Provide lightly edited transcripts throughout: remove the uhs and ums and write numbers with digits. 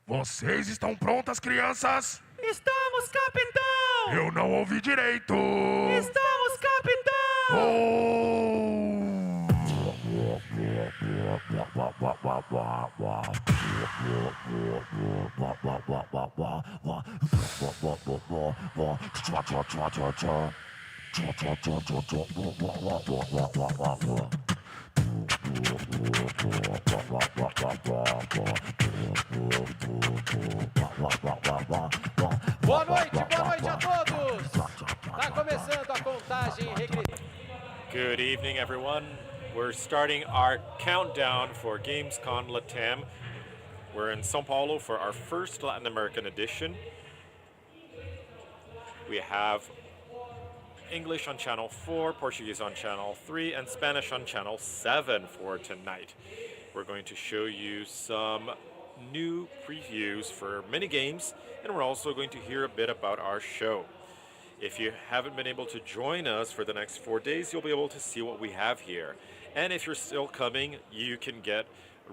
Vocês estão prontas, crianças? Estamos, capitão! Eu não ouvi direito! Estamos, capitão! Oh! Boa noite a todos! Está começando a contagem regressiva. Good evening, everyone. We're starting our countdown for gamescom latam. We're in São Paulo for our first Latin American edition. We have English on channel 4, Portuguese on channel 3, and Spanish on channel 7 for tonight. We're going to show you some new previews for many games, and we're also going to hear a bit about our show. If you haven't been able to join us for the next 4 days, you'll be able to see what we have here. And if you're still coming, you can get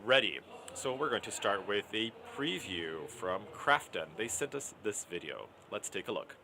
ready. So we're going to start with a preview from Crafton. They sent us this video. Let's take a look.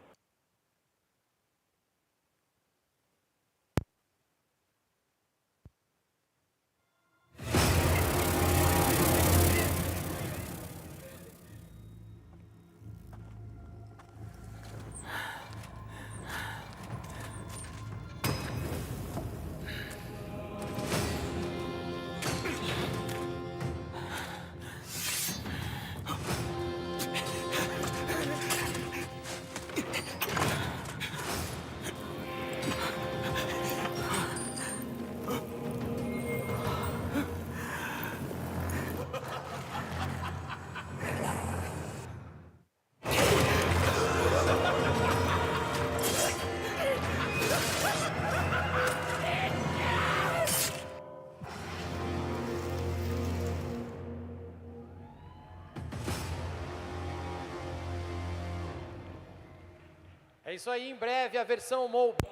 É isso aí, em breve a versão mobile.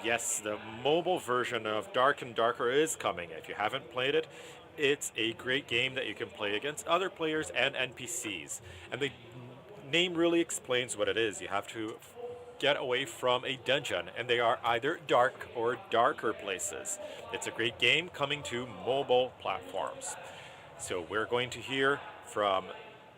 Yes, the mobile version of Dark and Darker is coming. If you haven't played it, it's a great game that you can play against other players and NPCs. And the name really explains what it is. You have to get away from a dungeon, and they are either dark or darker places. It's a great game coming to mobile platforms. So we're going to hear from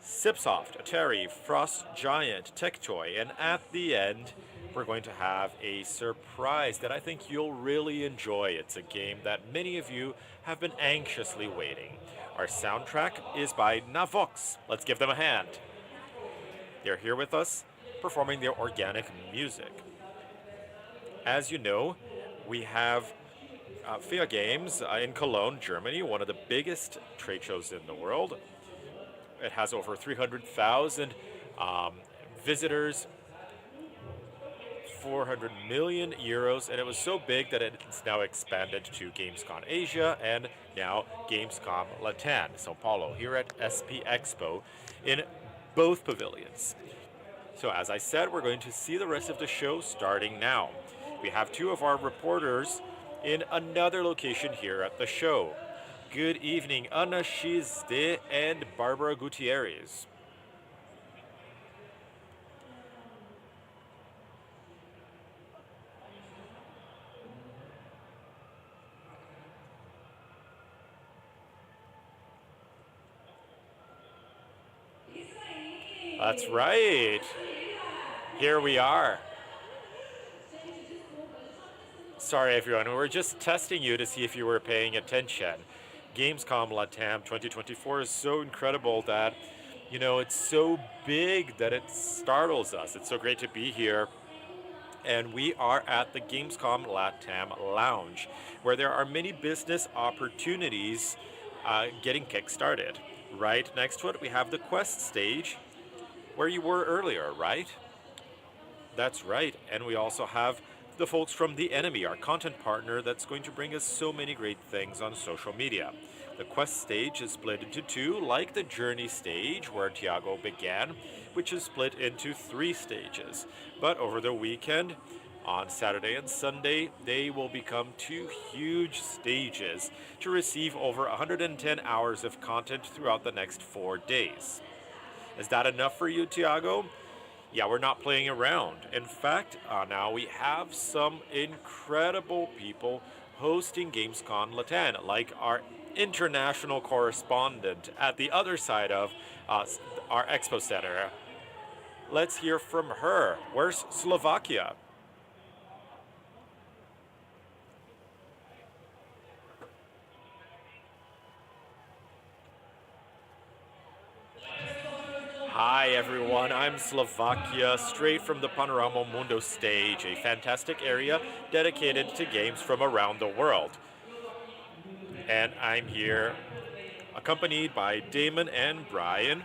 Cipsoft, Atari, Frost Giant, Tectoy, and at the end, we're going to have a surprise that I think you'll really enjoy. It's a game that many of you have been anxiously waiting. Our soundtrack is by Navox. Let's give them a hand. They're here with us, performing their organic music. As you know, we have FIA Games in Cologne, Germany, one of the biggest trade shows in the world. It has over 300,000 visitors, 400 million euros, and it was so big that it's now expanded to Gamescom Asia and now Gamescom Latam, São Paulo, here at SP Expo in both pavilions. So as I said, we're going to see the rest of the show starting now. We have two of our reporters in another location here at the show. Good evening, Ana Xde and Barbara Gutierrez. That's right. Here we are. Sorry, everyone. We were just testing you to see if you were paying attention. Gamescom Latam 2024 is so incredible that, you know, it's so big that it startles us. It's so great to be here. And we are at the Gamescom Latam Lounge, where there are many business opportunities getting kick-started. Right next to it, we have the Quest stage, where you were earlier, right? That's right, and we also have the folks from The Enemy, our content partner, that's going to bring us so many great things on social media. The quest stage is split into two, like the journey stage, where Tiago began, which is split into 3 stages. But over the weekend, on Saturday and Sunday, they will become 2 huge stages to receive over 110 hours of content throughout the next 4 days. Is that enough for you, Tiago? Yeah, we're not playing around. In fact, now we have some incredible people hosting gamescom latam, like our international correspondent at the other side of our expo center. Let's hear from her. Where's Slovakia? Hi everyone, I'm Slovakia, straight from the Panorama Mundo stage, a fantastic area dedicated to games from around the world. And I'm here accompanied by Damon and Brian.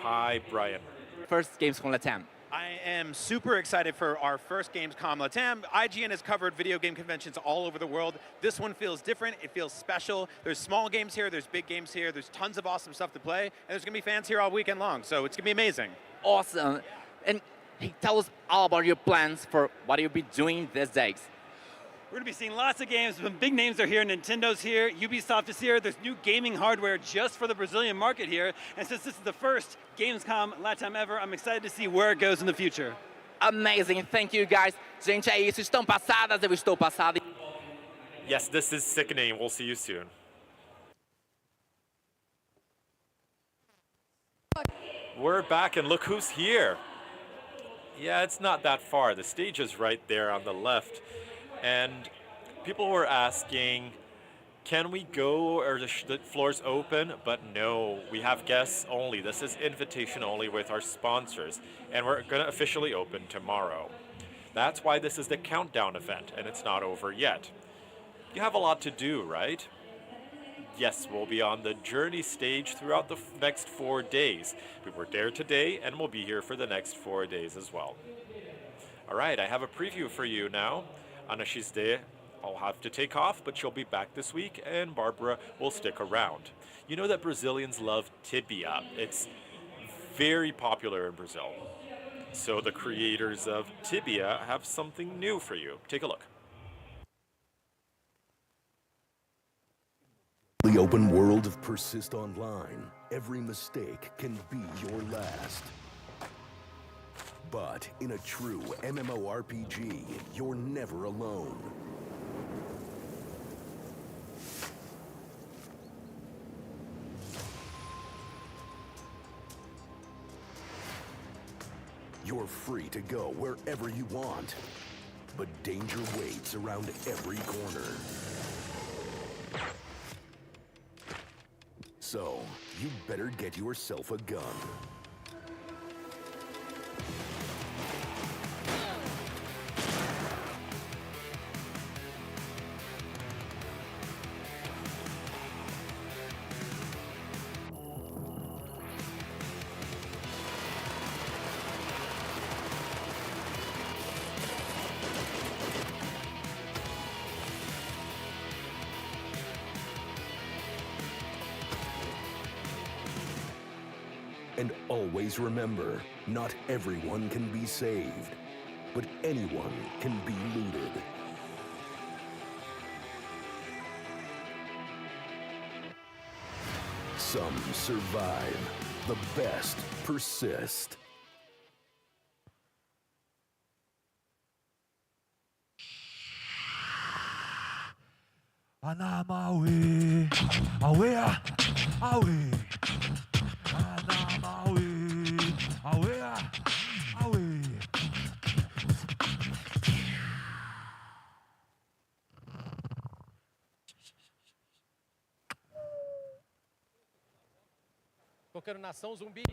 Hi, Brian. First Gamescom Latam. I am super excited for our first Gamescom Latam. IGN has covered video game conventions all over the world. This one feels different, it feels special. There's small games here, there's big games here, there's tons of awesome stuff to play, and there's gonna be fans here all weekend long, so it's gonna be amazing. Awesome. And hey, tell us all about your plans for what you'll be doing these days. We're going to be seeing lots of games. Some big names are here. Nintendo's here. Ubisoft is here. There's new gaming hardware just for the Brazilian market here. And since this is the first Gamescom Latam ever, I'm excited to see where it goes in the future. Amazing. Thank you, guys. Gente, é isso. Estão passadas, eu estou passada. Yes, this is sickening. We'll see you soon. We're back, and look who's here. Yeah, it's not that far. The stage is right there on the left. And people were asking, can we go, or the floor's open? But no, we have guests only. This is invitation only with our sponsors. And we're going to officially open tomorrow. That's why this is the countdown event, and it's not over yet. You have a lot to do, right? Yes, we'll be on the journey stage throughout the next 4 days. We were there today, and we'll be here for the next 4 days as well. All right, I have a preview for you now. Anna, she's there. I'll have to take off, but she'll be back this week, and Barbara will stick around. You know that Brazilians love tibia. It's very popular in Brazil. So the creators of tibia have something new for you. Take a look. The open world of Persist Online, every mistake can be your last. But in a true MMORPG, you're never alone. You're free to go wherever you want, but danger waits around every corner. So, you better get yourself a gun. And always remember, not everyone can be saved, but anyone can be looted. Some survive. The best persist. Anamawe, awea, awe. Anamawe, awea, awe. Tocando Nação Zumbi.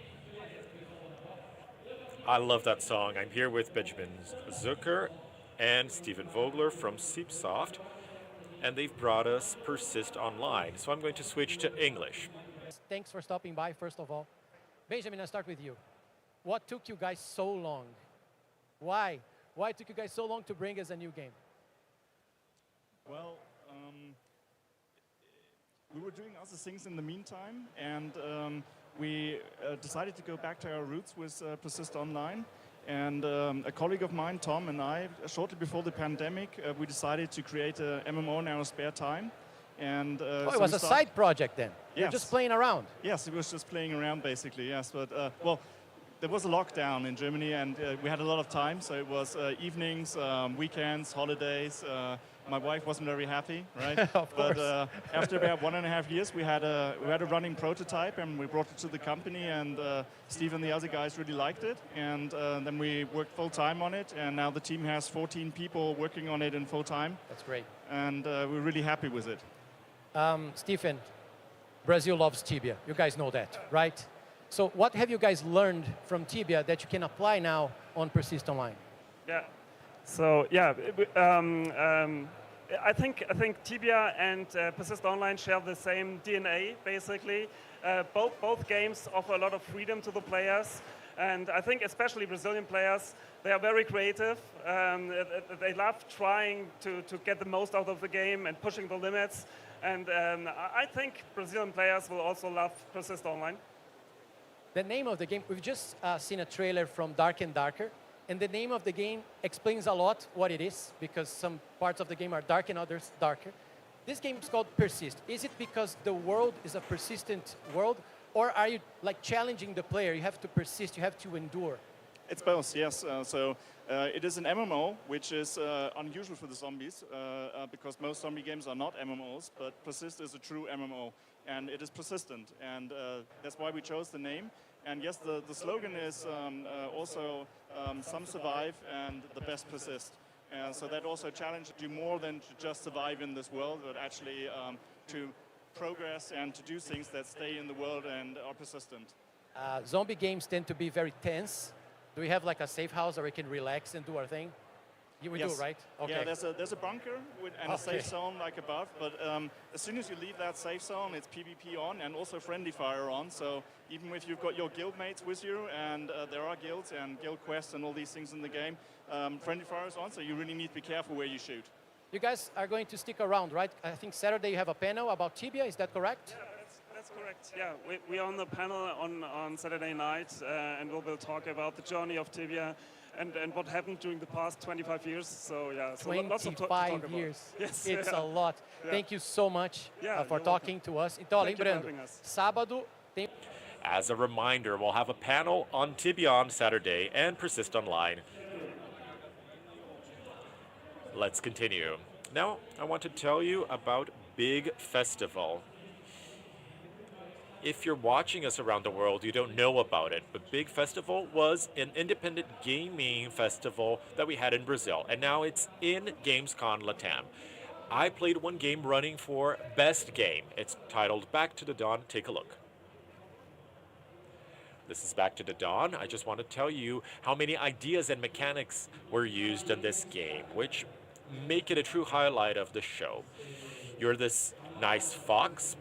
I love that song. I'm here with Benjamin Zucker and Stephen Vogler from Seepsoft, and they've brought us Persist Online. So I'm going to switch to English. Thanks for stopping by, first of all. Benjamin, I'll start with you. what took you guys so long? Why? Why took you guys so long to bring us a new game? Well, we were doing other things in the meantime, and we decided to go back to our roots with Persist Online. And a colleague of mine, Tom, and I, shortly before the pandemic, we decided to create a MMO in our spare time. And Oh, so it was we a side project then. You're Yes. just playing around. Yes, it was just playing around basically, yes. But, well, there was a lockdown in Germany and we had a lot of time. So it was evenings, weekends, holidays. My wife wasn't very happy, right? Of course. But after about 1.5 years, we had a running prototype and we brought it to the company, and Steve and the other guys really liked it. And then we worked full time on it, and now the team has 14 people working on it in full time. That's great. And we're really happy with it. Stephen, Brazil loves Tibia. You guys know that, right? So what have you guys learned from Tibia that you can apply now on Persist Online? Yeah. So yeah, I think Tibia and Persist Online share the same DNA basically. Both games offer a lot of freedom to the players, and I think especially Brazilian players, they are very creative. They love trying to get the most out of the game and pushing the limits. And I think Brazilian players will also love Persist Online. The name of the game, we've just seen a trailer from Dark and Darker, and the name of the game explains a lot what it is, because some parts of the game are dark and others darker. This game is called Persist. Is it because the world is a persistent world, or are you like challenging the player? You have to persist, you have to endure. It's both, yes. It is an MMO, which is unusual for the zombies, because most zombie games are not MMOs, but Persist is a true MMO, and it is persistent, and that's why we chose the name. And yes, the slogan is also some survive and the best persist. And so that also challenged you more than to just survive in this world, but actually to progress and to do things that stay in the world and are persistent. Zombie games tend to be very tense. Do we have like a safe house where we can relax and do our thing? We Yes. do, right? Okay. Yeah, there's a bunker and a safe zone like above, but as soon as you leave that safe zone, it's PvP on and also friendly fire on. So even if you've got your guild mates with you, and there are guilds and guild quests and all these things in the game, friendly fire is on, so you really need to be careful where you shoot. You guys are going to stick around, right? I think Saturday you have a panel about Tibia, is that correct? Yeah, that's correct. Yeah, we are on the panel on Saturday night, and we'll talk about the journey of Tibia and what happened during the past 25 years. So yeah, so lots of to talk 25 about. years. Yes, It's yeah. a lot. Yeah. Thank you so much Yeah, for you're talking to us. Então, Thank you for lembrando, having us. sábado tem As a reminder, we'll have a panel on Tibia on Saturday and Persist Online. Let's continue. Now, I want to tell you about Big Festival. If you're watching us around the world, you don't know about it, but Big Festival was an independent gaming festival that we had in Brazil, and now it's in gamescom latam. I played one game running for Best Game. It's titled Back to the Dawn. Take a look. This is Back to the Dawn. I just want to tell you how many ideas and mechanics were used in this game, which make it a true highlight of the show. You're this nice fox.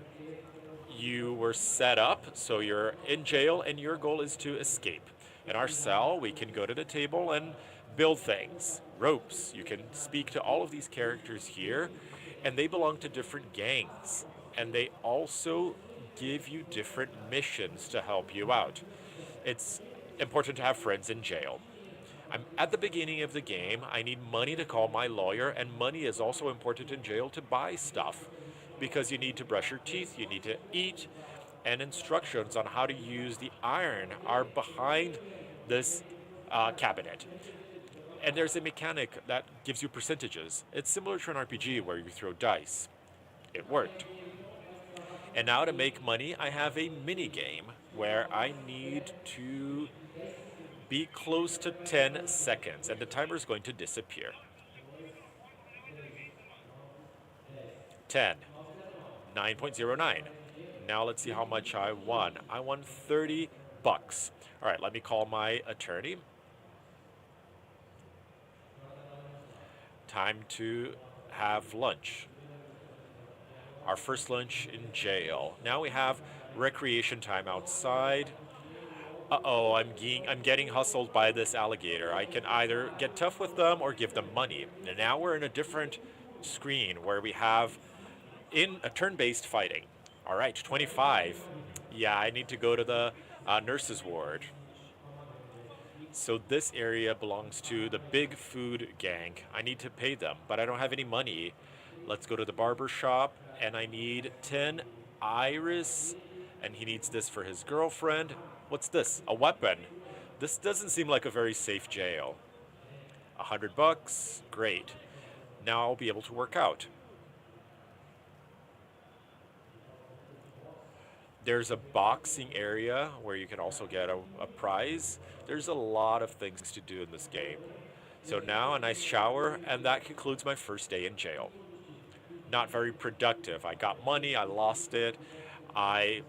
You were set up, so you're in jail, and your goal is to escape. In our cell, we can go to the table and build things, ropes. You can speak to all of these characters here, and they belong to different gangs. And they also give you different missions to help you out. It's important to have friends in jail. I'm at the beginning of the game. I need money to call my lawyer, and money is also important in jail to buy stuff, because you need to brush your teeth, you need to eat, and instructions on how to use the iron are behind this cabinet. And there's a mechanic that gives you percentages. It's similar to an RPG where you throw dice. It worked. And now to make money, I have a mini game where I need to be close to 10 seconds, and the timer is going to disappear. 10. 9.09. Now let's see how much I won. I won 30 bucks. All right, let me call my attorney. Time to have lunch. Our first lunch in jail. Now we have recreation time outside. Uh-oh, I'm getting hustled by this alligator. I can either get tough with them or give them money. And now we're in a different screen where we have in a turn-based fighting. All right, 25. Yeah, I need to go to the nurse's ward. So this area belongs to the Big Food Gang. I need to pay them, but I don't have any money. Let's go to the barber shop, and I need 10 iris, and he needs this for his girlfriend. What's this? A weapon. This doesn't seem like a very safe jail. $100, great. Now I'll be able to work out. There's a boxing area where you can also get a prize. There's a lot of things to do in this game. So now a nice shower, and that concludes my first day in jail. Not very productive. I got money, I lost it. I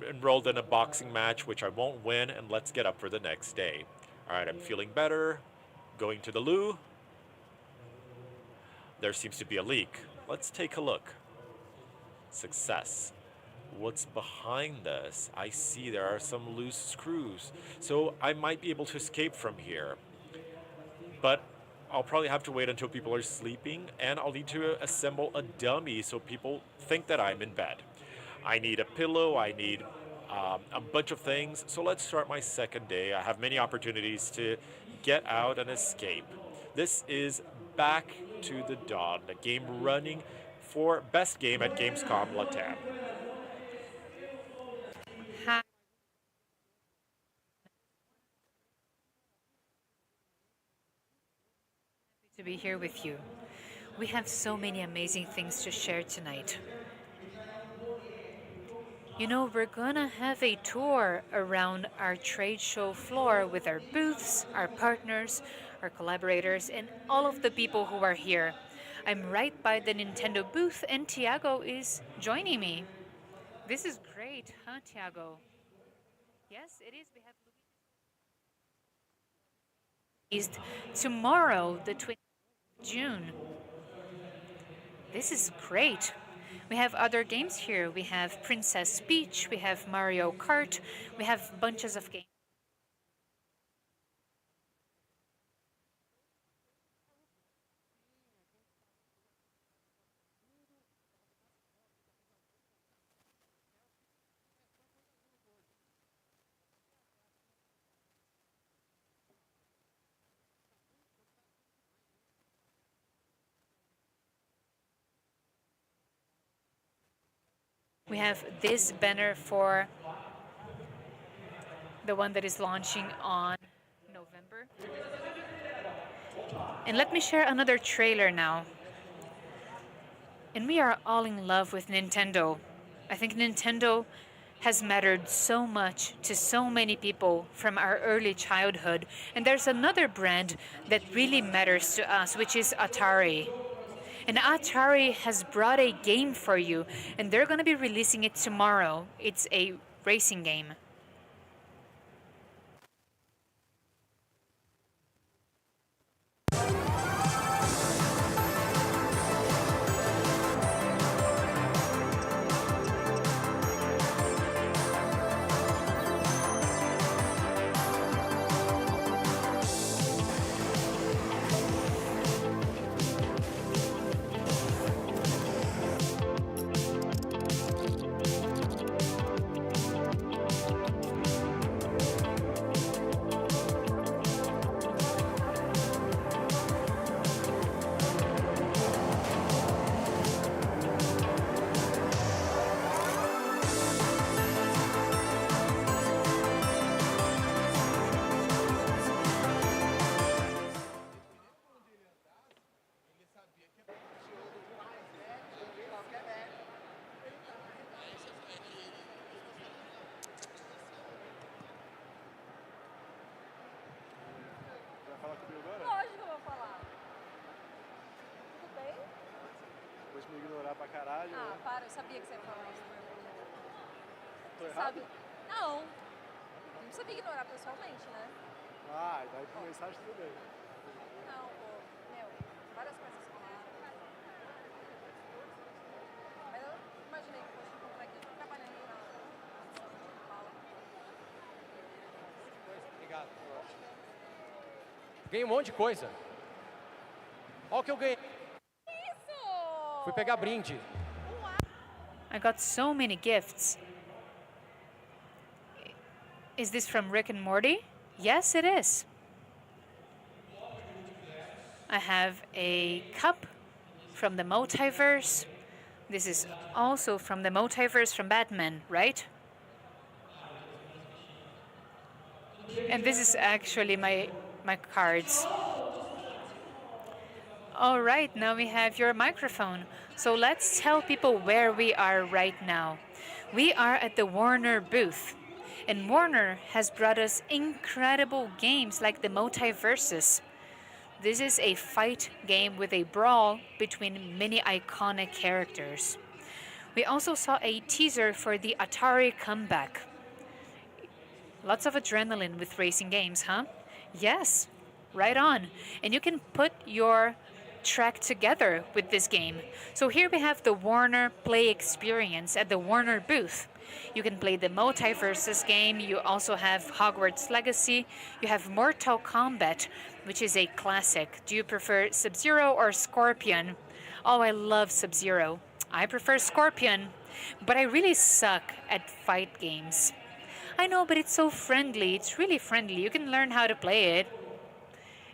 enrolled in a boxing match, which I won't win, and let's get up for the next day. All right, I'm feeling better. Going to the loo. There seems to be a leak. Let's take a look. Success. What's behind this? I see there are some loose screws. So I might be able to escape from here. But I'll probably have to wait until people are sleeping, and I'll need to assemble a dummy so people think that I'm in bed. I need a pillow, I need a bunch of things. So let's start my second day. I have many opportunities to get out and escape. This is Back to the Dawn, the game running for best game at Gamescom Latam. To be here with you. We have so many amazing things to share tonight. You know, we're gonna have a tour around our trade show floor with our booths, our partners, our collaborators, and all of the people who are here. I'm right by the Nintendo booth, and Tiago is joining me. This is great, huh, Tiago? Yes, it is. We have released tomorrow, the 20th of June. This is great. We have other games here. We have Princess Peach, we have Mario Kart, we have bunches of games. We have this banner for the one that is launching on November. And let me share another trailer now. And we are all in love with Nintendo. I think Nintendo has mattered so much to so many people from our early childhood. And there's another brand that really matters to us, which is Atari. And Atari has brought a game for you, and they're going to be releasing it tomorrow. It's a racing game. Lógico que eu vou falar. Tudo bem? Depois me ignorar pra caralho. Ah, para, eu sabia que você ia falar isso. Tô errado? Não. Não precisa me ignorar pessoalmente, né? Ah, daí por mensagem tudo bem. Não, pô. Meu, várias coisas falaram. Mas eu imaginei que fosse encontrar aqui trabalhando na São Paulo. Ganhei um monte de coisa. Olha o que eu ganhei. Fui pegar brinde. I got so many gifts. Is this from Rick and Morty? Yes, it is. I have a cup from the multiverse. This is also from the multiverse from Batman, right? And this is actually my cards. All right, now we have your microphone. So let's tell people where we are right now. We are at the Warner booth. And Warner has brought us incredible games like the Multiverses. This is a fight game with a brawl between many iconic characters. We also saw a teaser for the Atari comeback. Lots of adrenaline with racing games, huh? Yes, right on. And you can put your track together with this game. So here we have the Warner Play Experience at the Warner booth. You can play the Multiverses game. You also have Hogwarts Legacy. You have Mortal Kombat, which is a classic. Do you prefer Sub-Zero or Scorpion? Oh, I love Sub-Zero. I prefer Scorpion, but I really suck at fight games. I know, but it's so friendly. It's really friendly. You can learn how to play it.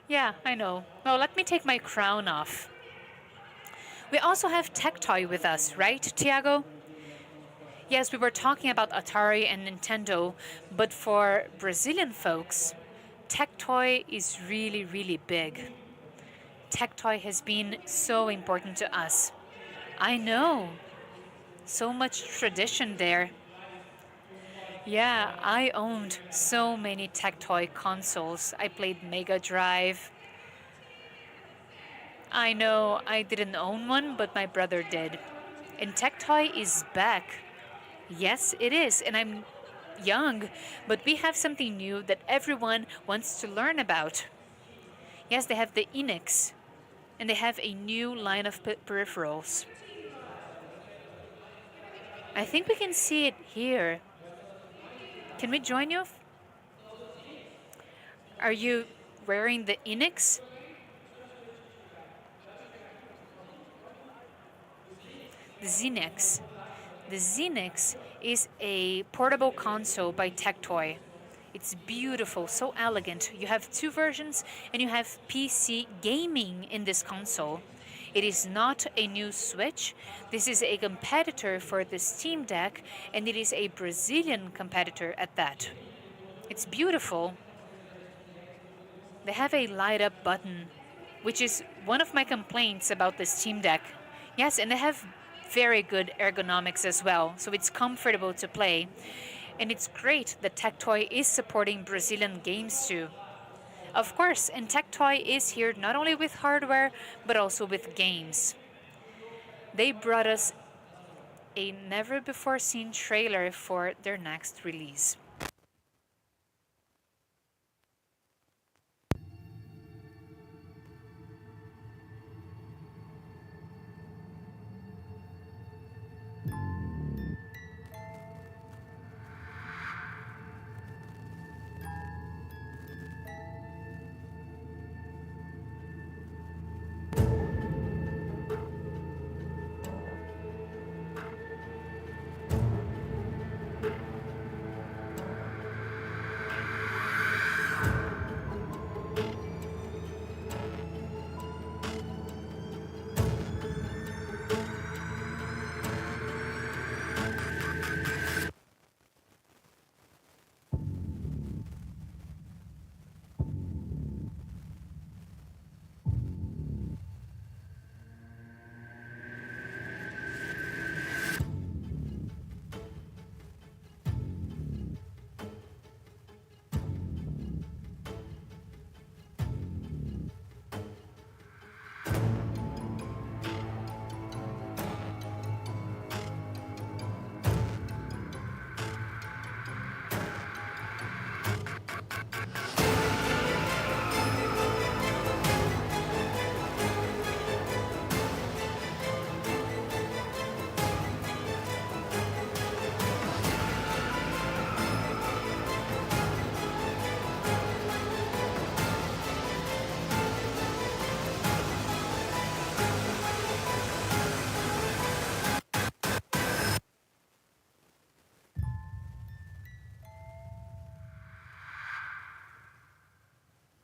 Yeah, I know. Well, let me take my crown off. We also have Tectoy with us, right, Tiago? Yes, we were talking about Atari and Nintendo, but for Brazilian folks, Tectoy is really, really big. Tectoy has been so important to us. I know. So much tradition there. Yeah, I owned so many Tectoy consoles. I played Mega Drive. I know I didn't own one, but my brother did. And Tectoy is back. Yes, it is. And I'm young, but we have something new that everyone wants to learn about. Yes, they have the Enix, and they have a new line of peripherals. I think we can see it here. Can we join you? Are you wearing the Enix? The Xenex. The Xenex is a portable console by Tectoy. It's beautiful, so elegant. You have two versions and you have PC gaming in this console. It is not a new Switch. This is a competitor for the Steam Deck, and it is a Brazilian competitor at that. It's beautiful. They have a light up button, which is one of my complaints about the Steam Deck. Yes, and they have very good ergonomics as well, so it's comfortable to play. And it's great that Tectoy is supporting Brazilian games too. Of course, and Tectoy is here not only with hardware, but also with games. They brought us a never-before-seen trailer for their next release.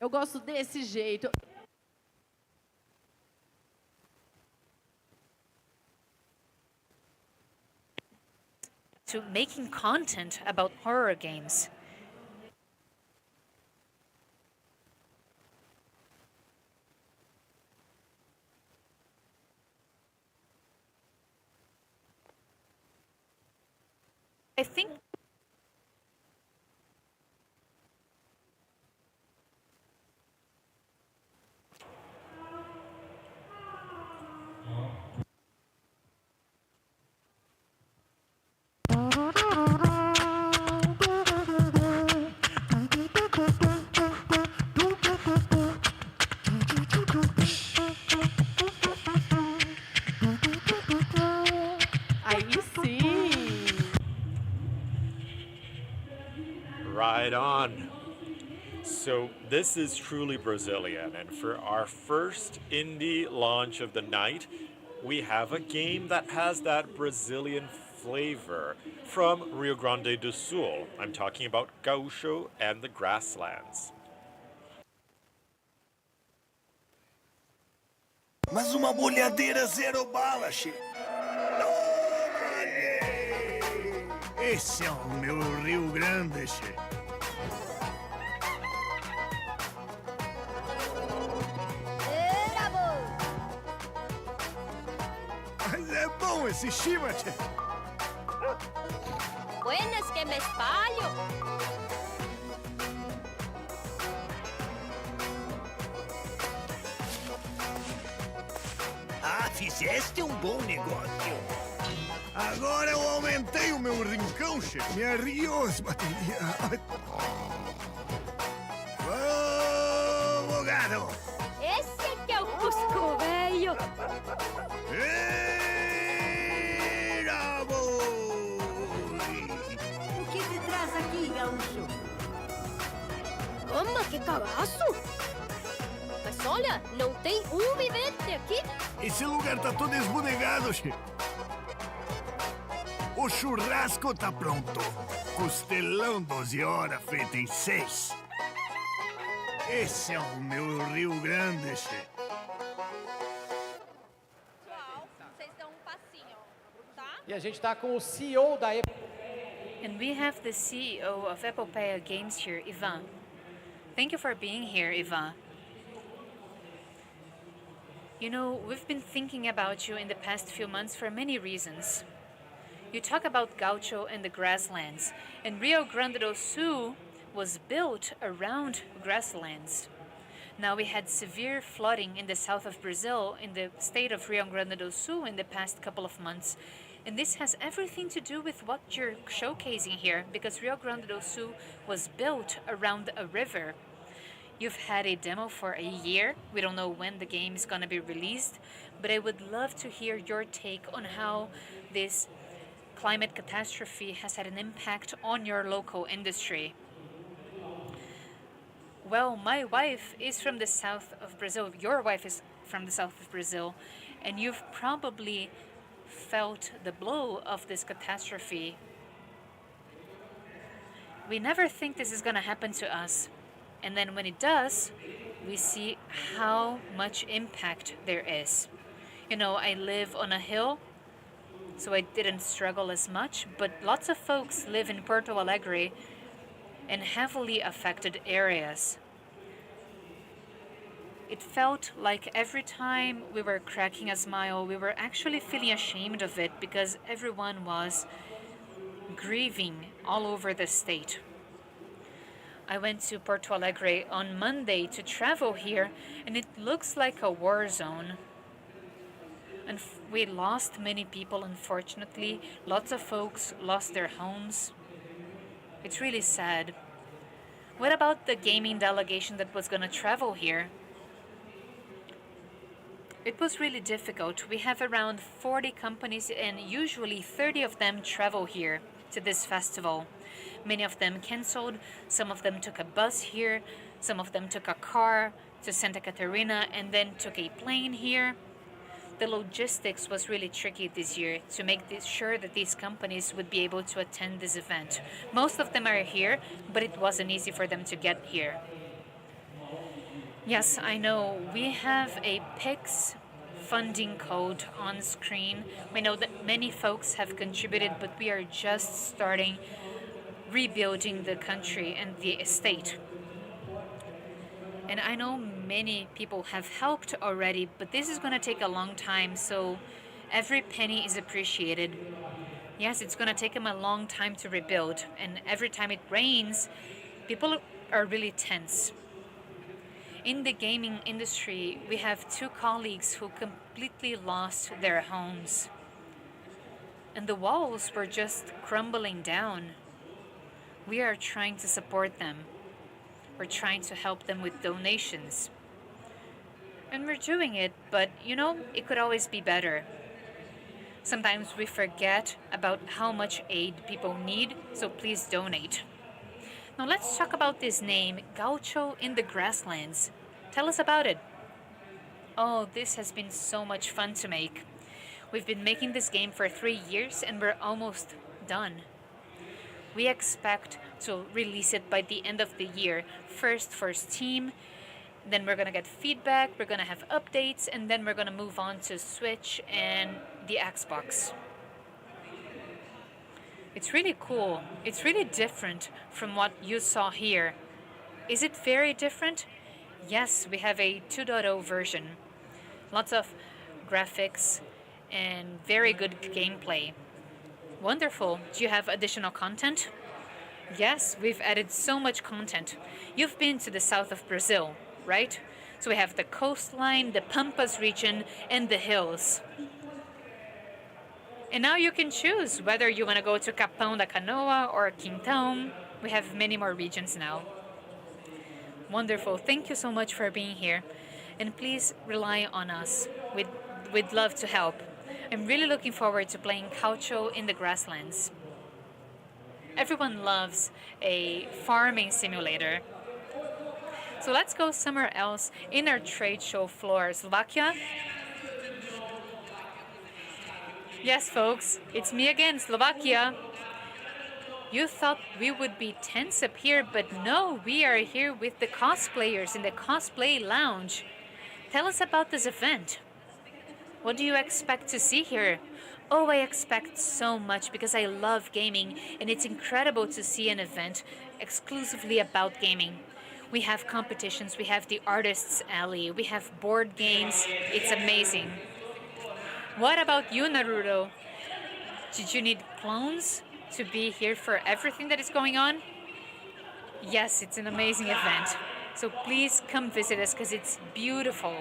Eu gosto desse jeito. To making content about horror games. I think Aí sim! Right on. So this is truly Brazilian, and for our first indie launch of the night, we have a game that has that Brazilian flavor from Rio Grande do Sul. I'm talking about Gaúcho and the Grasslands. Mas uma bolhadeira zero bala, che. Esse é o meu Rio Grande, che. Mas é bom esse chiva, che. Buenas que me espalho! Ah, fizeste um bom negócio. Agora eu aumentei o meu rincão, che. Me arriou as baterias. Vamos, gado! Esse é que é o Cusco, velho! Eira, boi! O que te traz aqui, gaúcho? Toma, que cagaço! Mas olha, não tem um vivente aqui. Esse lugar tá todo esbudegado, che. O churrasco tá pronto. Costelão 12 horas feito em 6. Esse é o meu Rio Grande, che. Pessoal, vocês dão passinho, tá? E a gente está com o CEO da Apple. And we have the CEO of Epopeia Games here, Ivan. Thank you for being here, Ivan. You know, we've been thinking about you in the past few months for many reasons. You talk about Gaucho and the grasslands, and Rio Grande do Sul was built around grasslands. Now we had severe flooding in the south of Brazil, in the state of Rio Grande do Sul in the past couple of months. And this has everything to do with what you're showcasing here, because Rio Grande do Sul was built around a river. You've had a demo for a year. We don't know when the game is going to be released, but I would love to hear your take on how this climate catastrophe has had an impact on your local industry. Well, my wife is from the south of Brazil. Your wife is from the south of Brazil, and you've probably felt the blow of this catastrophe. We never think this is going to happen to us. And then when it does, we see how much impact there is. You know, I live on a hill, so I didn't struggle as much, but lots of folks live in Porto Alegre in heavily affected areas. It felt like every time we were cracking a smile, we were actually feeling ashamed of it because everyone was grieving all over the state. I went to Porto Alegre on Monday to travel here, and it looks like a war zone. And we lost many people, unfortunately. Lots of folks lost their homes. It's really sad. What about the gaming delegation that was going to travel here? It was really difficult. We have around 40 companies, and usually 30 of them travel here to this festival. Many of them canceled, some of them took a bus here, some of them took a car to Santa Catarina and then took a plane here. The logistics was really tricky this year to make sure that these companies would be able to attend this event. Most of them are here, but it wasn't easy for them to get here. Yes, I know. We have a PIX funding code on screen. We know that many folks have contributed, but we are just starting rebuilding the country and the estate. And I know many people have helped already, but this is going to take a long time, so every penny is appreciated. Yes, it's going to take them a long time to rebuild, and every time it rains, people are really tense. In the gaming industry, we have 2 colleagues who completely lost their homes. And the walls were just crumbling down. We are trying to support them. We're trying to help them with donations. And we're doing it, but you know, it could always be better. Sometimes we forget about how much aid people need, so please donate. Now let's talk about this name, Gaucho in the Grasslands. Tell us about it. Oh, this has been so much fun to make. We've been making this game for 3 years and we're almost done. We expect to release it by the end of the year. First for Steam, then we're gonna get feedback, we're gonna have updates, and then we're gonna move on to Switch and the Xbox. It's really cool. It's really different from what you saw here. Is it very different? Yes, we have a 2.0 version. Lots of graphics and very good gameplay. Wonderful. Do you have additional content? Yes, we've added so much content. You've been to the south of Brazil, right? So we have the coastline, the Pampas region, and the hills. And now you can choose whether you want to go to Capão da Canoa or Quintão. We have many more regions now. Wonderful. Thank you so much for being here. And please rely on us. We'd love to help. I'm really looking forward to playing Gaucho in the Grasslands. Everyone loves a farming simulator. So let's go somewhere else in our trade show floor. Slovakia? Yes, folks, it's me again, Slovakia. You thought we would be tense up here, but no, we are here with the cosplayers in the cosplay lounge. Tell us about this event. What do you expect to see here? Oh, I expect so much because I love gaming and it's incredible to see an event exclusively about gaming. We have competitions, we have the Artists Alley, we have board games. It's amazing. What about you, Naruto? Did you need clones to be here for everything that is going on? Yes, it's an amazing event. So please come visit us because it's beautiful.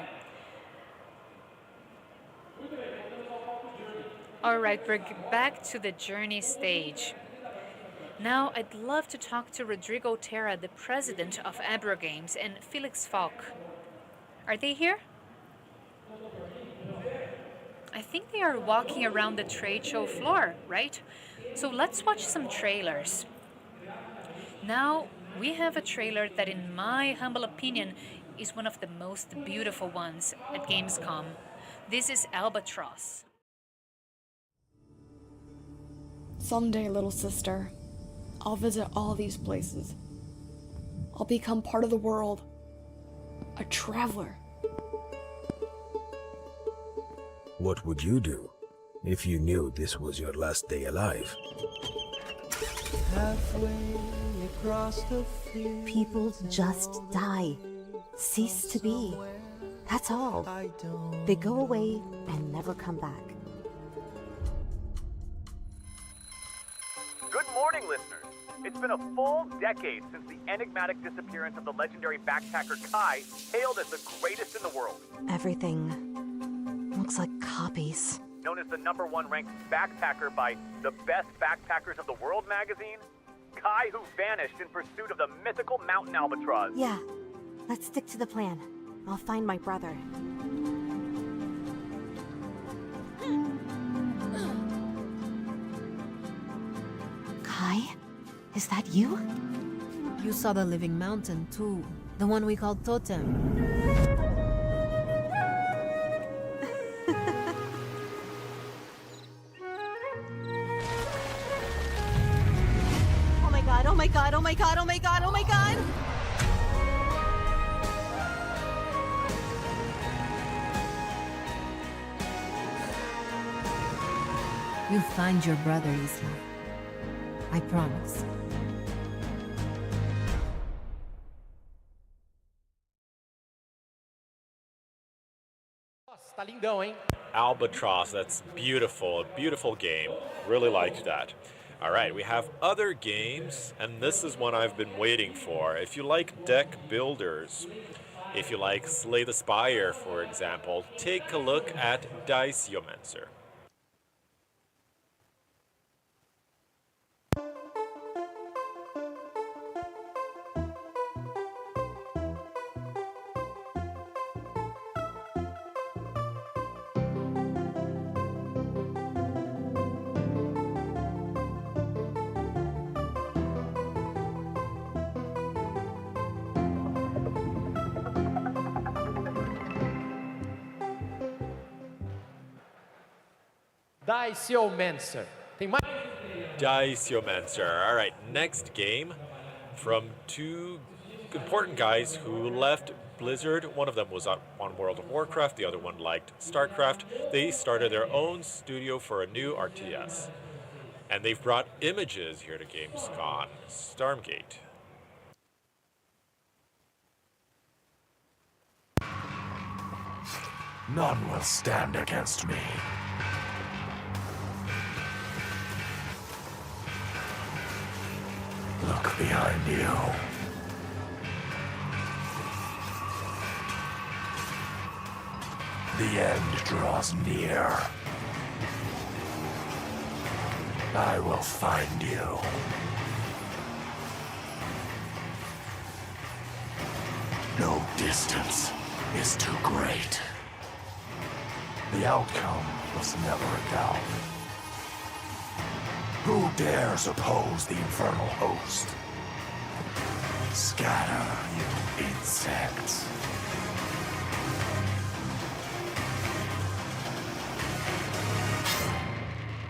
All right, we're back to the journey stage. Now, I'd love to talk to Rodrigo Terra, the president of Abra Games, and Felix Falk. Are they here? I think they are walking around the trade show floor, right? So let's watch some trailers. Now, we have a trailer that, in my humble opinion, is one of the most beautiful ones at Gamescom. This is Albatross. Someday, little sister, I'll visit all these places. I'll become part of the world. A traveler. What would you do if you knew this was your last day alive? People just die. Cease to be. That's all. They go away and never come back. Good morning, listeners. It's been a full decade since the enigmatic disappearance of the legendary backpacker Kai, hailed as the greatest in the world. Everything looks like copies. Known as the #1 ranked backpacker by the Best Backpackers of the World magazine, Kai, who vanished in pursuit of the mythical mountain albatross. Yeah, let's stick to the plan. I'll find my brother. Kai? Is that you? You saw the living mountain too. The one we called Totem. Oh my god, oh my god, oh my god, oh my god, oh my god! You'll find your brother, Isla. I promise. Tá lindão, hein? Albatross, that's beautiful, a beautiful game. Really liked that. All right, we have other games, and this is one I've been waiting for. If you like deck builders, if you like Slay the Spire, for example, take a look at Diciomancer. Diciomancer. Tem mais? Diciomancer. All right, next game from two important guys who left Blizzard. One of them was on World of Warcraft, the other one liked StarCraft. They started their own studio for a new RTS. And they've brought images here to gamescom. Stormgate. None will stand against me. Look behind you. The end draws near. I will find you. No distance is too great. The outcome was never a doubt. Who dares oppose the infernal host? Scatter, you insects.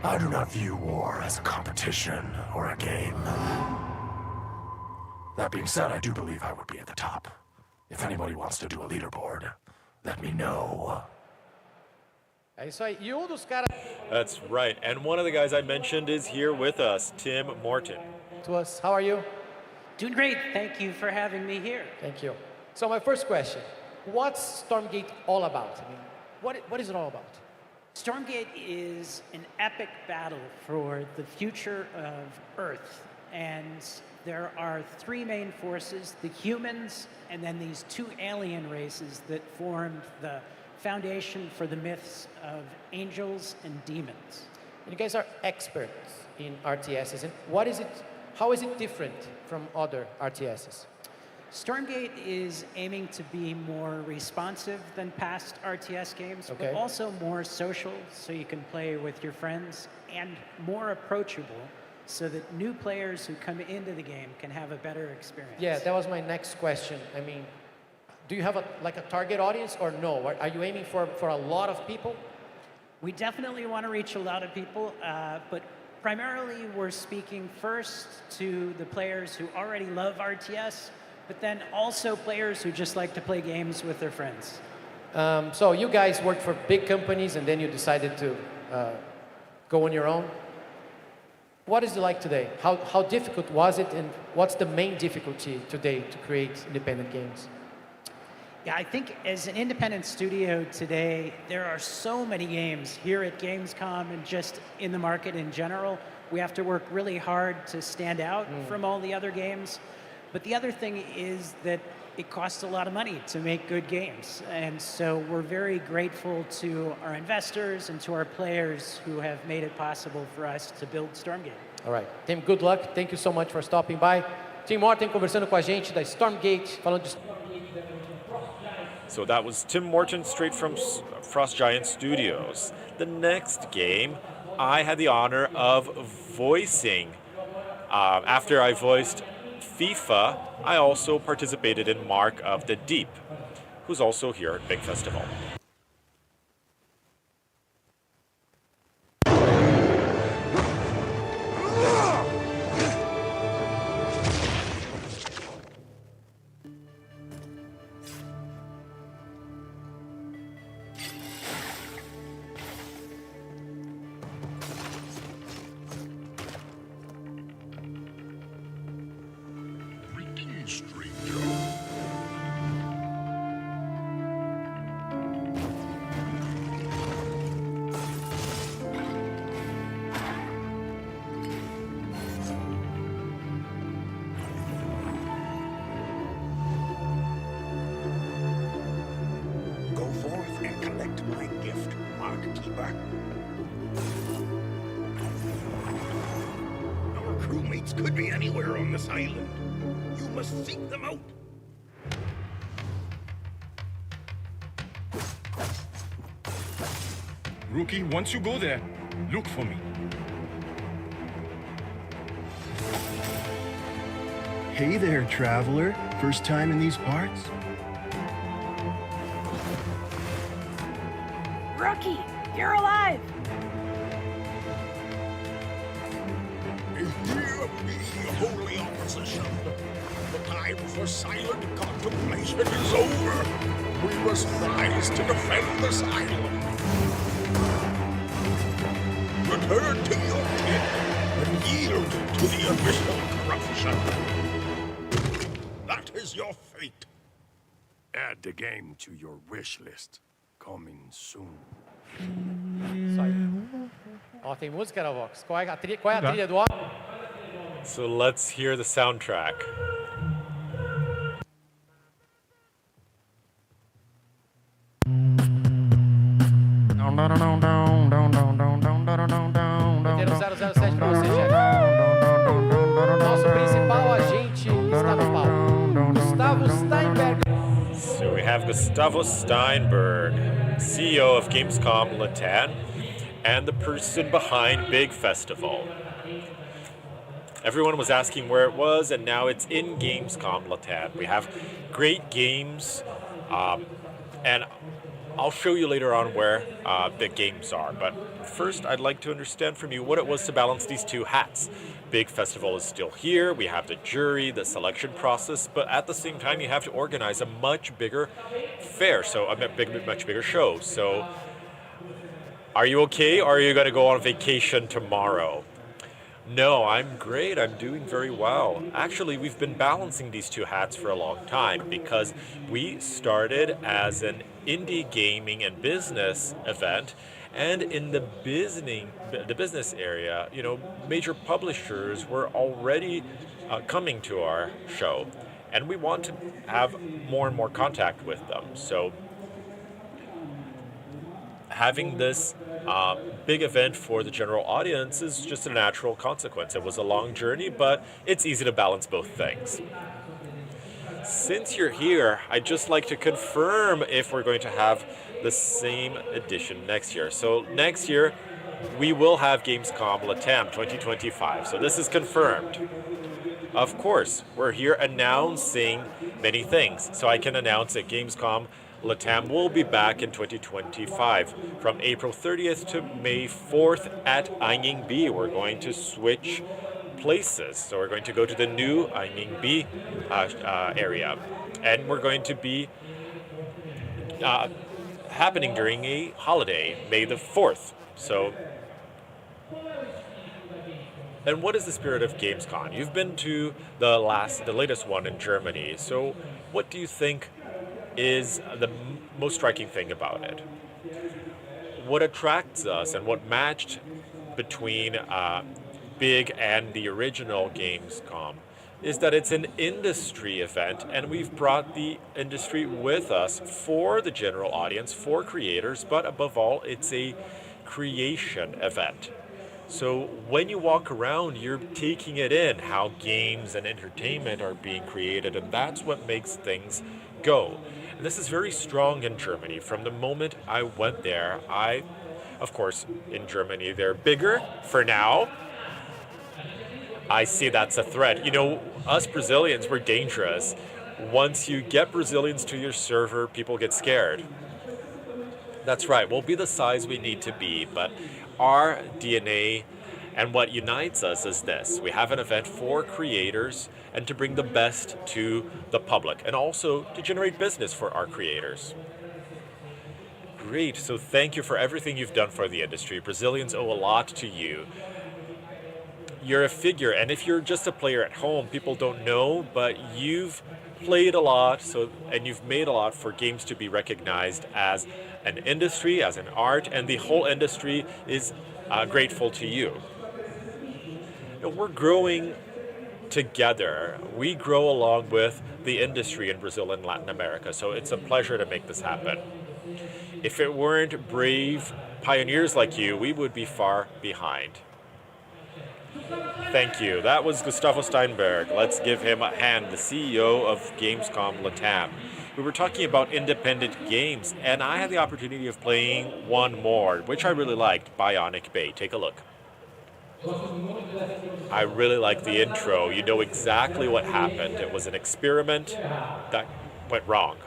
I do not view war as a competition or a game. That being said, I do believe I would be at the top. If anybody wants to do a leaderboard, let me know. É isso aí. E dos caras. That's right. And one of the guys I mentioned is here with us, Tim Morton. To us, how are you? Doing great. Thank you for having me here. Thank you. So my first question, what's Stormgate all about? I mean, what is it all about? Stormgate is an epic battle for the future of Earth. And there are three main forces, the humans, and then these two alien races that formed the foundation for the myths of angels and demons. And you guys are experts in RTSs. And how is it different from other RTSs? Stormgate is aiming to be more responsive than past RTS games, but also more social, so you can play with your friends, and more approachable, so that new players who come into the game can have a better experience. Yeah, that was my next question. I mean, do you have a target audience or no? Are you aiming for a lot of people? We definitely want to reach a lot of people, but primarily we're speaking first to the players who already love RTS, but then also players who just like to play games with their friends. So you guys worked for big companies and then you decided to go on your own. What is it like today? How difficult was it, and what's the main difficulty today to create independent games? Yeah, I think as an independent studio today, there are so many games here at Gamescom and just in the market in general. We have to work really hard to stand out from all the other games. But the other thing is that it costs a lot of money to make good games. And so we're very grateful to our investors and to our players who have made it possible for us to build Stormgate. All right. Tim, good luck. Thank you so much for stopping by. Tim Morton conversando com a gente da Stormgate, falando de... So that was Tim Morton straight from Frost Giant Studios. The next game, I had the honor of voicing. After I voiced FIFA, I also participated in Mark of the Deep, who's also here at Big Festival. stranger. Go forth and collect my gift, Mark Keeper. Our crewmates could be anywhere on this island. You must seek them out. Rookie, once you go there, look for me. Hey there, traveler. First time in these parts? Rookie, you're alive! Hear me, holy opposition. The time for silent contemplation is over. We must rise to defend this island. Return to your tent and yield to the abyssal corruption. That is your fate. Add the game to your wish list. Coming soon. Isso aí. Ó, tem música na Vox. Qual é a trilha do álbum? So let's hear the soundtrack. Roteiro 007 pra você, chefe. Nosso principal agente está no palco. Gustavo Steinberg. So we have Gustavo Steinberg, CEO of Gamescom Latam, and the person behind Big Festival. Everyone was asking where it was, and now it's in Gamescom Latam. We have great games, and I'll show you later on where the games are. But first, I'd like to understand from you what it was to balance these two hats. Big Festival is still here, we have the jury, the selection process, but at the same time you have to organize a much bigger fair, so a much bigger show. So are you okay, or are you going to go on vacation tomorrow? No, I'm great, I'm doing very well. Actually, we've been balancing these two hats for a long time because we started as an indie gaming and business event. And in the business area, you know, major publishers were already coming to our show, and we want to have more and more contact with them. So having this big event for the general audience is just a natural consequence. It was a long journey, but it's easy to balance both things. Since you're here, I'd just like to confirm if we're going to have the same edition next year. So next year, we will have Gamescom Latam 2025. So this is confirmed. Of course, we're here announcing many things. So I can announce that Gamescom Latam will be back in 2025 from April 30th to May 4th at Ainging B. We're going to switch places. So we're going to go to the new Ainging B area. And we're going to be happening during a holiday, May the 4th. So, and what is the spirit of Gamescom? You've been to the latest one in Germany. So what do you think is the most striking thing about it? What attracts us and what matched between Big and the original Gamescom is that it's an industry event, and we've brought the industry with us for the general audience, for creators, but above all, it's a creation event. So when you walk around, you're taking it in, how games and entertainment are being created, and that's what makes things go. And this is very strong in Germany. From the moment I went there, of course, in Germany, they're bigger for now. I see that's a threat. You know, us Brazilians, we're dangerous. Once you get Brazilians to your server, people get scared. That's right, we'll be the size we need to be, but our DNA and what unites us is this. We have an event for creators and to bring the best to the public, and also to generate business for our creators. Great, so thank you for everything you've done for the industry. Brazilians owe a lot to you. you're a figure, and if you're just a player at home, people don't know, but you've played a lot, and you've made a lot for games to be recognized as an industry, as an art, and the whole industry is grateful to you. We're growing together. We grow along with the industry in Brazil and Latin America, so it's a pleasure to make this happen. If it weren't brave pioneers like you, we would be far behind. Thank you. That was Gustavo Steinberg. Let's give him a hand, the CEO of Gamescom Latam. We were talking about independent games, and I had the opportunity of playing one more, which I really liked, Bionic Bay. Take a look. I really like the intro. You know exactly what happened. It was an experiment that went wrong.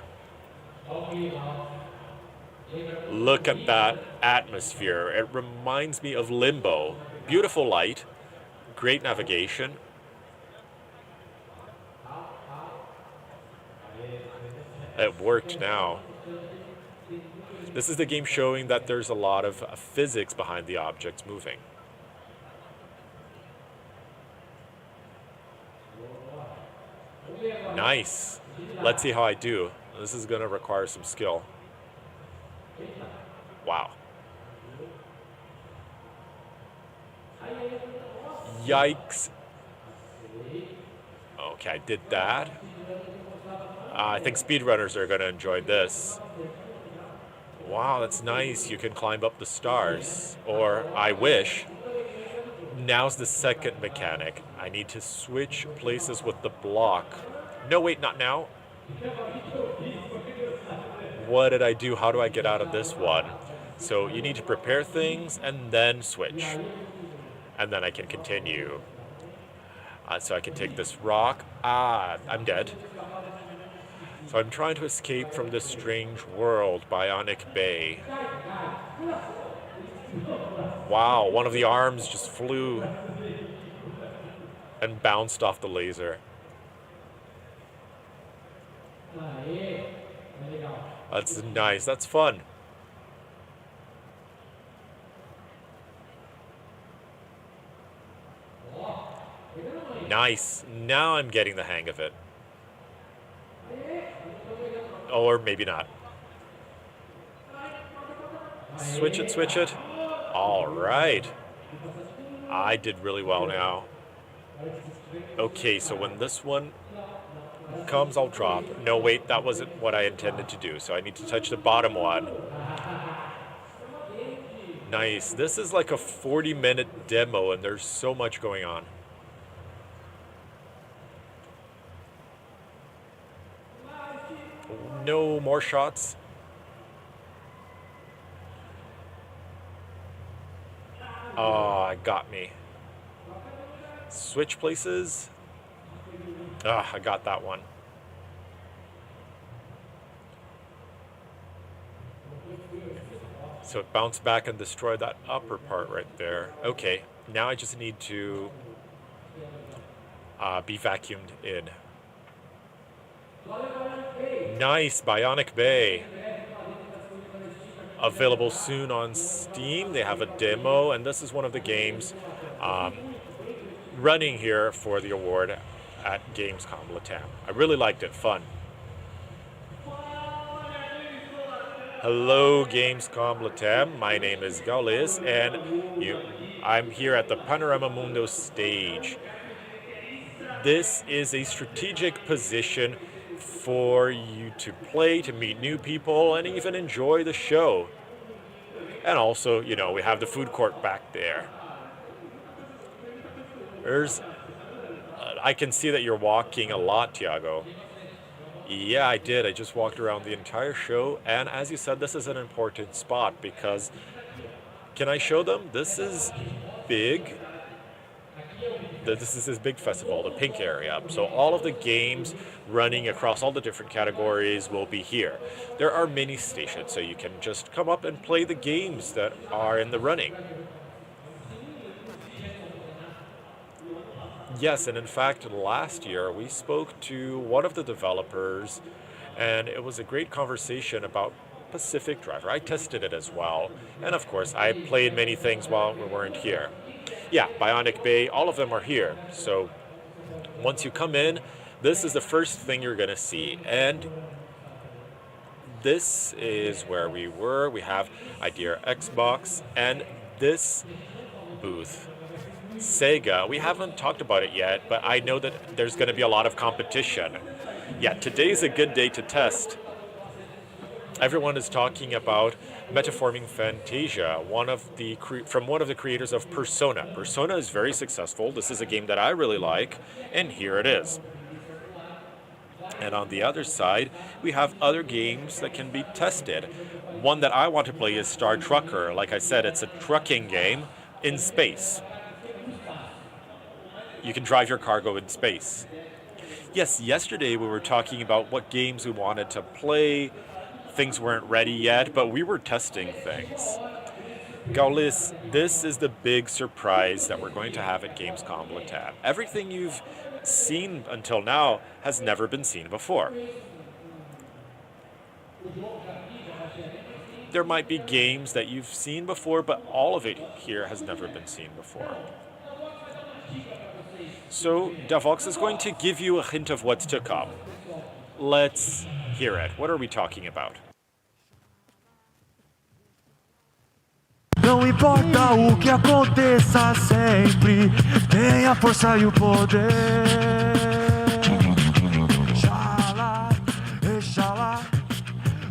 Look at that atmosphere. It reminds me of Limbo. Beautiful light, great navigation. It worked now. This is the game showing that there's a lot of physics behind the objects moving. Nice. Let's see how I do. This is going to require some skill. Wow. Yikes. Okay, I did that. I think speedrunners are going to enjoy this. Wow, that's nice. You can climb up the stars. Or I wish. Now's the second mechanic. I need to switch places with the block. No, wait, not now. What did I do? How do I get out of this one? So you need to prepare things and then switch. And then I can continue. So I can take this rock. I'm dead. So I'm trying to escape from this strange world, Bionic Bay. Wow, one of the arms just flew and bounced off the laser. That's nice, that's fun. Nice, now I'm getting the hang of it. Or maybe not. Switch it, switch it. All right. I did really well now. Okay, so when this one comes, I'll drop. No, wait, that wasn't what I intended to do. So I need to touch the bottom one. Nice. This is like a 40-minute demo, and there's so much going on. No more shots. Oh, it got me. Switch places. I got that one. So it bounced back and destroyed that upper part right there. Okay, now I just need to be vacuumed in. Nice, Bionic Bay. Available soon on Steam. They have a demo, and this is one of the games running here for the award at Gamescom Latam. I really liked it, fun. Hello, Gamescom Latam. My name is Gaules, and I'm here at the Panorama Mundo stage. This is a strategic position for you to play, to meet new people, and even enjoy the show. And also, you know, we have the food court back there. I can see that you're walking a lot, Tiago. Yeah, I did. I just walked around the entire show, and as you said, this is an important spot because, can I show them? This is big. This is this big festival, the pink area. So all of the games running across all the different categories will be here. There are mini stations, so you can just come up and play the games that are in the running. Yes, and in fact, last year we spoke to one of the developers, and it was a great conversation about Pacific Driver. I tested it as well, and of course, I played many things while we weren't here. Yeah, Bionic Bay, all of them are here. So once you come in, this is the first thing you're going to see. And this is where we were. We have Idea Xbox and this booth, Sega. We haven't talked about it yet, but I know that there's going to be a lot of competition. Yeah, today's a good day to test. Everyone is talking about Metaforming Fantasia, from one of the creators of Persona. Persona is very successful. This is a game that I really like, and here it is. And on the other side, we have other games that can be tested. One that I want to play is Star Trucker. Like I said, it's a trucking game in space. You can drive your cargo in space. Yes, yesterday we were talking about what games we wanted to play. Things weren't ready yet, but we were testing things. Gaulis, this is the big surprise that we're going to have at Gamescom Latam. Everything you've seen until now has never been seen before. There might be games that you've seen before, but all of it here has never been seen before. So Davox is going to give you a hint of what's to come. Let's hear it. What are we talking about? Não importa o que aconteça sempre, tenha a força e o poder. Xalá, exalá.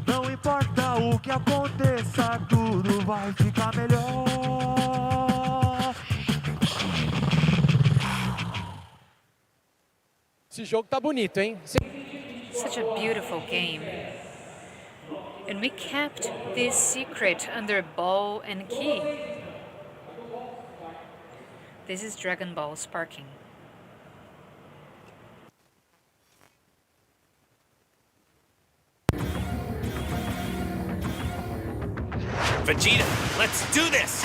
Não importa o que aconteça, tudo vai ficar melhor. Esse jogo tá bonito, hein? Such a beautiful game. And we kept this secret under ball and key. This is Dragon Ball Sparking. Vegeta, let's do this!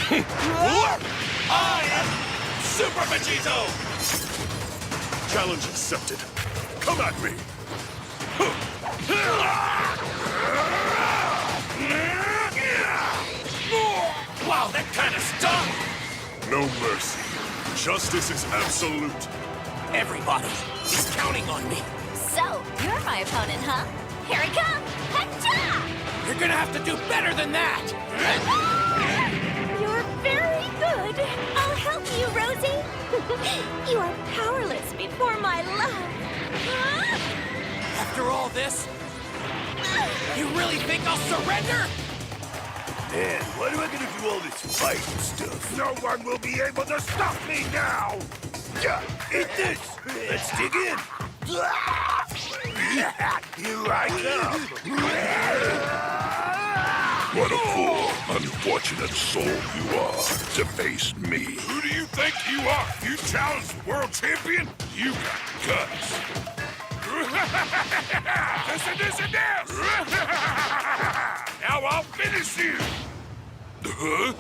I am Super Vegito! Challenge accepted. Come at me! Wow, that kind of stung! No mercy. Justice is absolute. Everybody is counting on me. So, you're my opponent, huh? Here I come! Hacha! You're gonna have to do better than that! You're very good. I'll help you, Rosie. You are powerless before my love. After all this, you really think I'll surrender? Man, why do I gotta do all this fighting stuff? No one will be able to stop me now! Yeah, eat this! Let's dig in! Here I come! What a poor, unfortunate soul you are to face me. Who do you think you are? You challenge the world champion? You got guts. This and this! Now I'll finish you! Huh?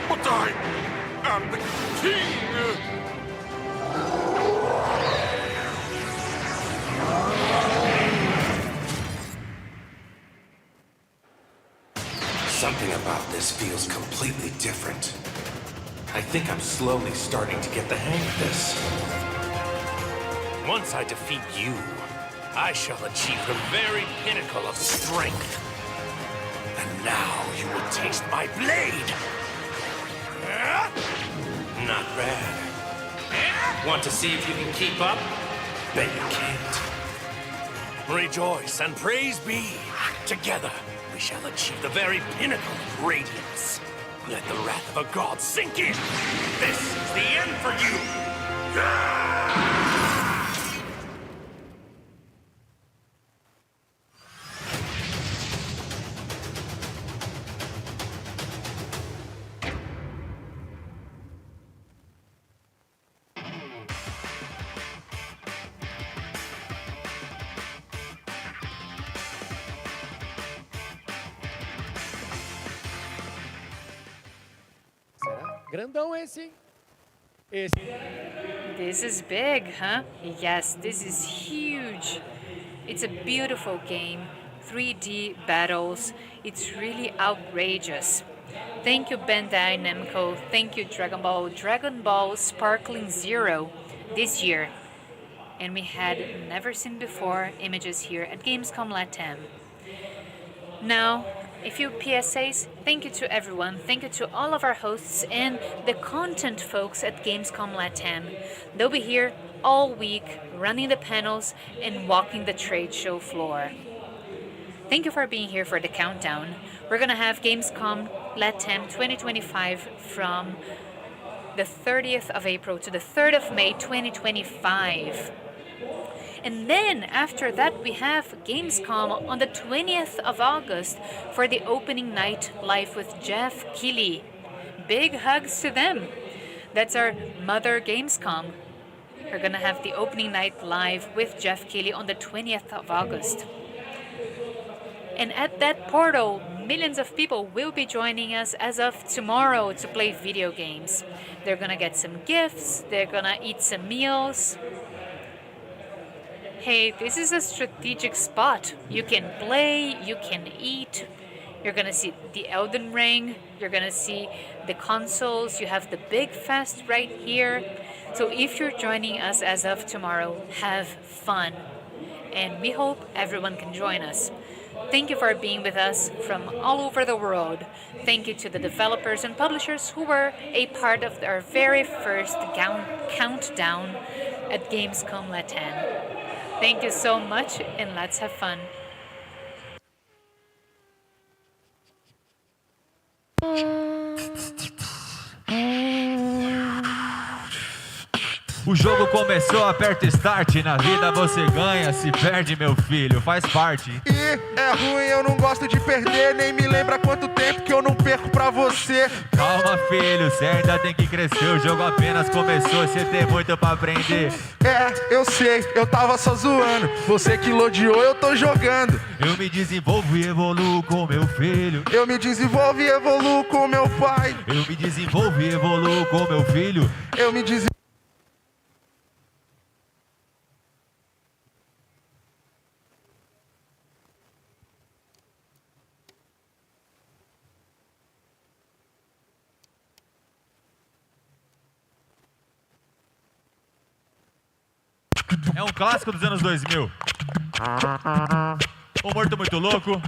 But I am the king! Something about this feels completely different. I think I'm slowly starting to get the hang of this. Once I defeat you, I shall achieve the very pinnacle of strength. And now you will taste my blade! Not bad. Want to see if you can keep up? Bet you can't. Rejoice and praise be. Together, we shall achieve the very pinnacle of radiance. Let the wrath of a god sink in! This is the end for you! Grandão esse, hein? This is big, huh? Yes, this is huge. It's a beautiful game, 3D battles. It's really outrageous. Thank you Bandai Namco, thank you Dragon Ball Sparkling Zero this year. And we had never seen before images here at Gamescom Latam. Now, a few PSAs. Thank you to everyone. Thank you to all of our hosts and the content folks at Gamescom Latam. They'll be here all week, running the panels and walking the trade show floor. Thank you for being here for the countdown. We're gonna have Gamescom Latam 2025 from the 30th of April to the 3rd of May 2025. And then after that we have Gamescom on the 20th of August for the opening night live with Jeff Keighley. Big hugs to them. That's our mother Gamescom. We're gonna have the opening night live with Jeff Keighley on the 20th of August. And at that portal, millions of people will be joining us as of tomorrow to play video games. They're gonna get some gifts, they're gonna eat some meals. Hey, this is a strategic spot. You can play, you can eat. You're gonna see the Elden Ring, you're gonna see the consoles, you have the Big Fest right here. So if you're joining us as of tomorrow, have fun. And we hope everyone can join us. Thank you for being with us from all over the world. Thank you to the developers and publishers who were a part of our very first countdown at Gamescom Latam. Thank you so much, and let's have fun. O jogo começou, aperta start. Na vida você ganha, se perde, meu filho, faz parte. E é ruim, eu não gosto de perder. Nem me lembra quanto tempo que eu não perco pra você. Calma, filho, cê ainda tem que crescer. O jogo apenas começou, cê tem muito pra aprender. É, eu sei, eu tava só zoando. Você que lodeou, eu tô jogando. Eu me desenvolvo e evoluo com meu filho. Eu me desenvolvo e evoluo com meu pai. Eu me desenvolvo e evoluo com meu filho. Eu me desenvolvo. É um clássico dos anos 2000. O Morto Muito Louco.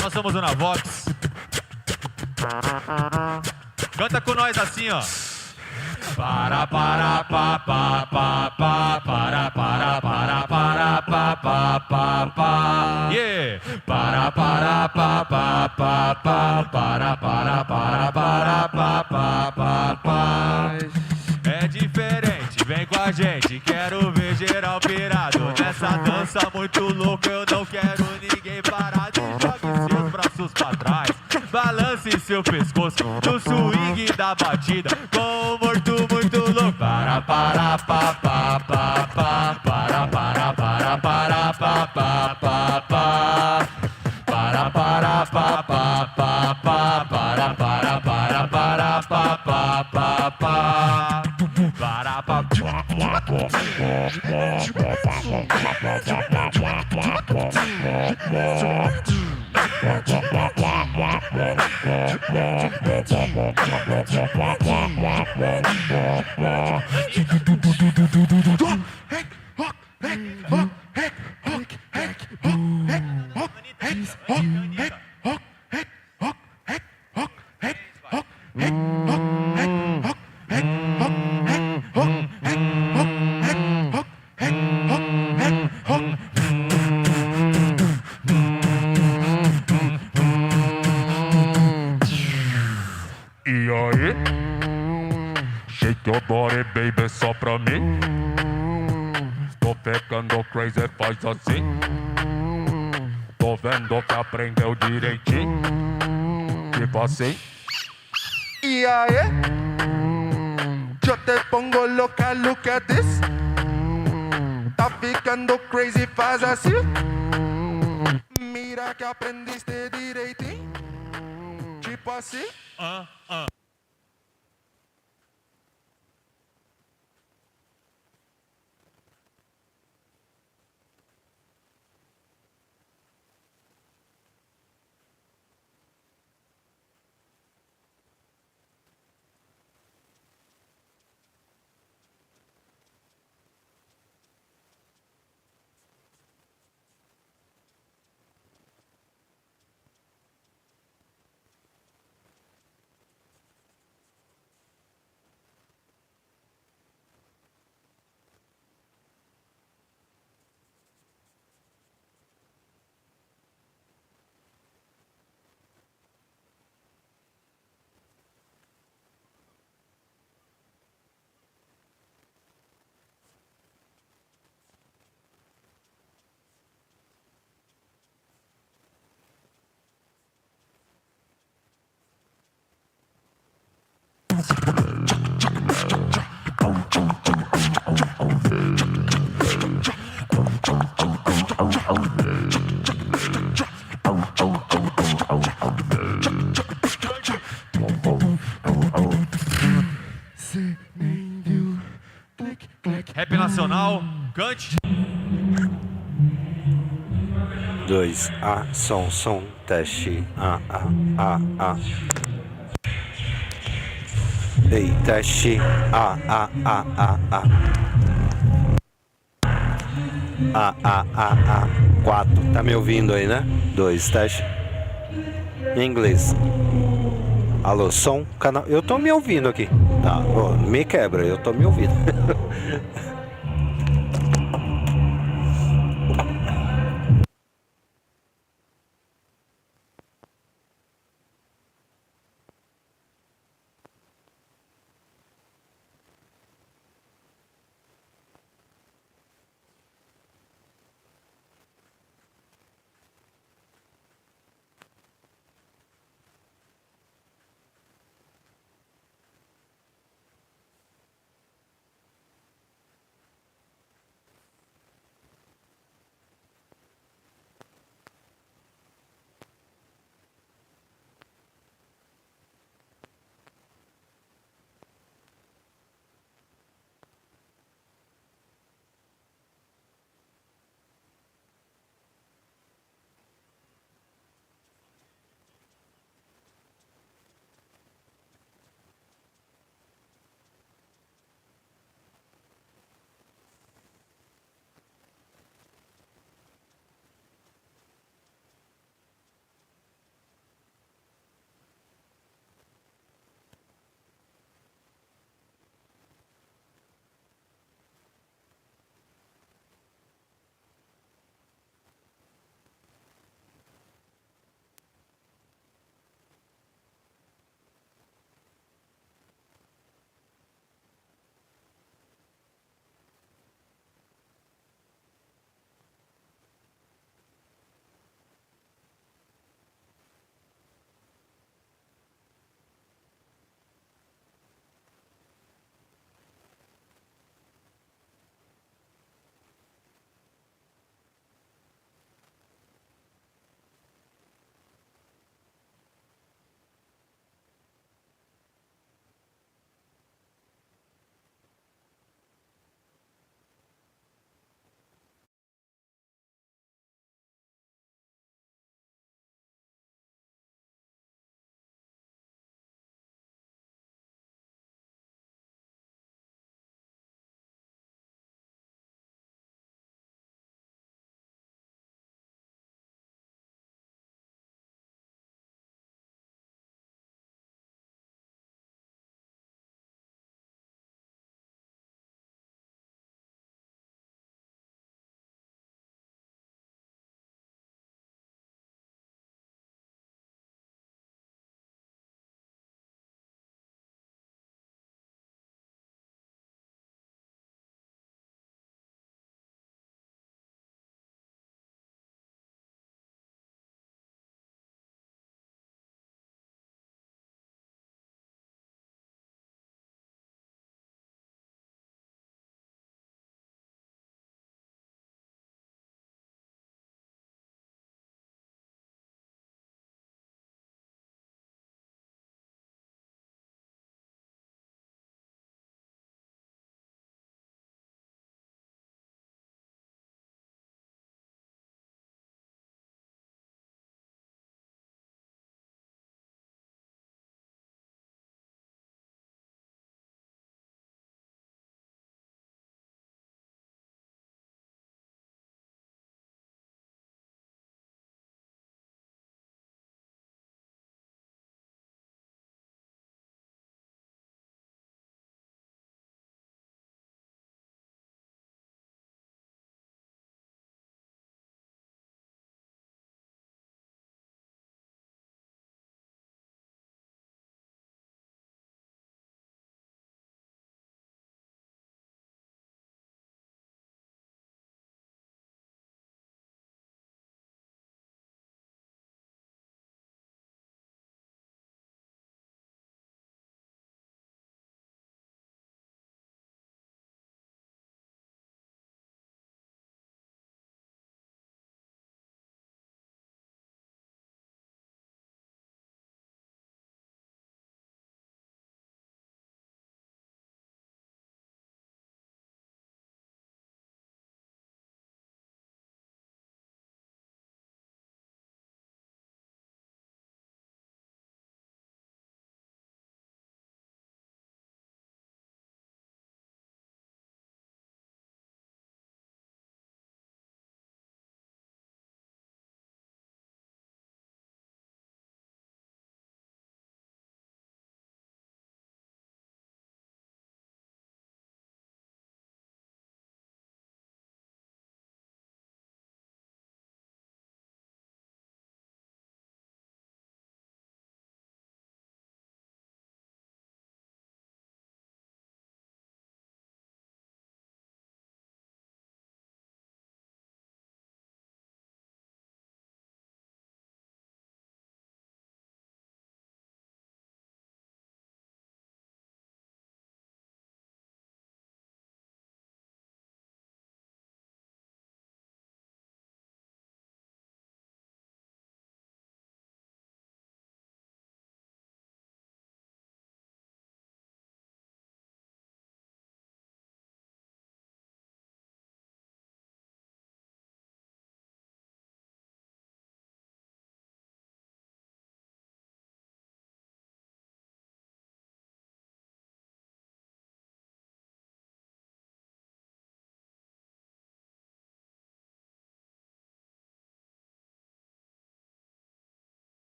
Nós somos o Navox. Canta com nós assim, ó. Para pa pa pa pa para pa pa. Yeah. Para pa pa pa para pa. É diferente, vem com a gente, quero ver geral pirado. Nessa dança muito louca, eu não quero ninguém parado. Jogue seus braços pra trás, balance seu pescoço no swing da batida, com o morto muito louco. Para pa pa pa pa para pa pa pa para pa pa pa para pa pa pa. E aí? Shake your body, baby, só pra mim. Tô ficando crazy, faz assim. Tô vendo que aprendeu direitinho. Tipo assim. E aí? Eu te pongo louca, look at this. Tá ficando crazy, faz assim. Mira que aprendiste direitinho. Tipo assim. Rap nacional, cante. 2A, som, teste, A. Ei, teste, A. 4, tá me ouvindo aí, né? 2, teste. Em inglês. Alô, som, canal. Eu tô me ouvindo aqui. Tá, ó, me quebra, eu tô me ouvindo.